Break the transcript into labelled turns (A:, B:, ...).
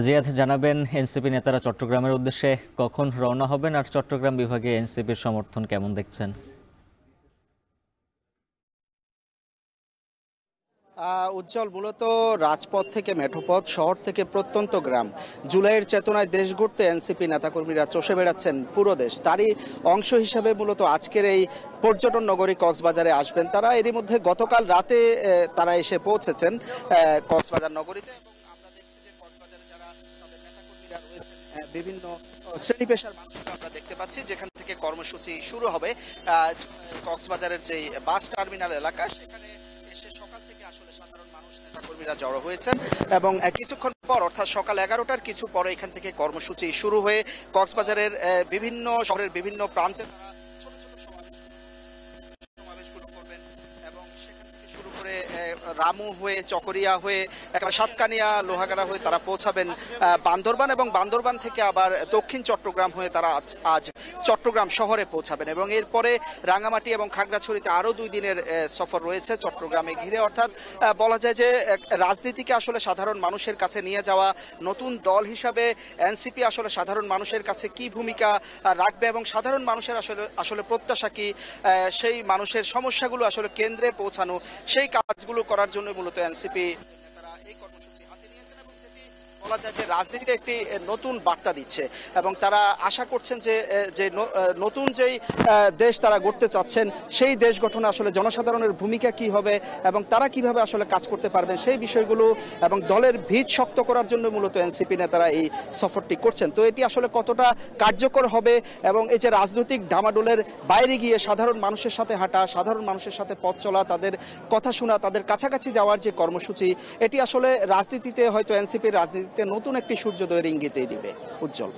A: জিয়াদ জানাবেন এনসিপি নেতারা চট্টগ্রামের উদ্দেশ্যে কখন রওনা হবেন আর চট্টগ্রাম বিভাগে এনসিপির সমর্থন কেমন দেখছেন?
B: উজ্জ্বল, মূলত রাজপথ থেকে মেঠোপথ, শহর থেকে প্রত্যন্ত গ্রাম, জুলাইয়ের চেতনায় দেশ গড়তে এনসিপি নেতাকর্মীরা চষে বেড়াচ্ছেন পুরো দেশ। তারই অংশ হিসাবে মূলত আজকের এই পর্যটন নগরী কক্সবাজারে আসবেন তারা। এরই মধ্যে গতকাল রাতে তারা এসে পৌঁছেছেন কক্সবাজার নগরীতে। এবং আমরা দেখছি যে কক্সবাজারে যারা তাদের নেতাকর্মীরা রয়েছেন, বিভিন্ন শ্রেণী পেশার মানুষকে আমরা দেখতে পাচ্ছি, যেখান থেকে কর্মসূচি শুরু হবে কক্সবাজারের যে বাস টার্মিনাল এলাকা, সেখানে এসে সকাল থেকে আসলে সাধারণ মানুষ নেতাকর্মীরা জড়ো হয়েছেন। এবং কিছুক্ষণ পর, অর্থাৎ সকাল 11টার কিছু পরে এখান থেকে কর্মসূচি শুরু হয়ে কক্সবাজারের বিভিন্ন শহরের বিভিন্ন প্রান্তে তারা ছোট ছোট সমাবেশগুলো করবেন। এবং সেখান থেকে শুরু করে রামু হয়ে, চকরিয়া হয়ে, একেবারে সাতকানিয়া, লোহাগাড়া হয়ে তারা পৌঁছাবেন বান্দরবান, এবং বান্দরবান থেকে আবার দক্ষিণ চট্টগ্রাম হয়ে তারা আজ চট্টগ্রাম শহরে পৌঁছাবেন। এবং এরপরে রাঙামাটি এবং খাগড়াছড়িতে আরও 2 দিনের সফর রয়েছে চট্টগ্রামে ঘিরে। অর্থাৎ বলা যায় যে রাজনীতিকে আসলে সাধারণ মানুষের কাছে নিয়ে যাওয়া, নতুন দল হিসাবে এনসিপি আসলে সাধারণ মানুষের কাছে কি ভূমিকা রাখবে এবং সাধারণ মানুষের আসলে প্রত্যাশা কি, সেই মানুষের সমস্যাগুলো আসলে কেন্দ্রে পৌঁছানো, সেই কাজগুলো করার জন্য মূলত এনসিপি নেতারা এই কর্মসূচি হাতে নিয়েছেন। এবং যেটি বলা যায় যে রাজনীতিতে একটি নতুন বার্তা দিচ্ছে। এবং তারা আশা করছেন যে নতুন যেই দেশ তারা গড়তে চাচ্ছেন, সেই দেশ গঠনে আসলে জনসাধারণের ভূমিকা কি হবে এবং তারা কিভাবে আসলে কাজ করতে পারবেন, সেই বিষয়গুলো এবং দলের ভিত শক্ত করার জন্য মূলত এনসিপি নেতারা এই সফরটি করছেন। তো এটি আসলে কতটা কার্যকর হবে এবং এই যে রাজনৈতিক ডামাডোলের বাইরে গিয়ে সাধারণ মানুষের সাথে হাঁটা, সাধারণ মানুষের সাথে পথ চলা, তাদের কথা শোনা, তাদের কাছাকাছি যাওয়ার যে কর্মসূচি, এটি আসলে রাজনীতিতে, হয়তো এনসিপির রাজনীতিতে নতুন একটি সূর্যোদয়ের ইঙ্গিতই দিবে। উজ্জ্বল।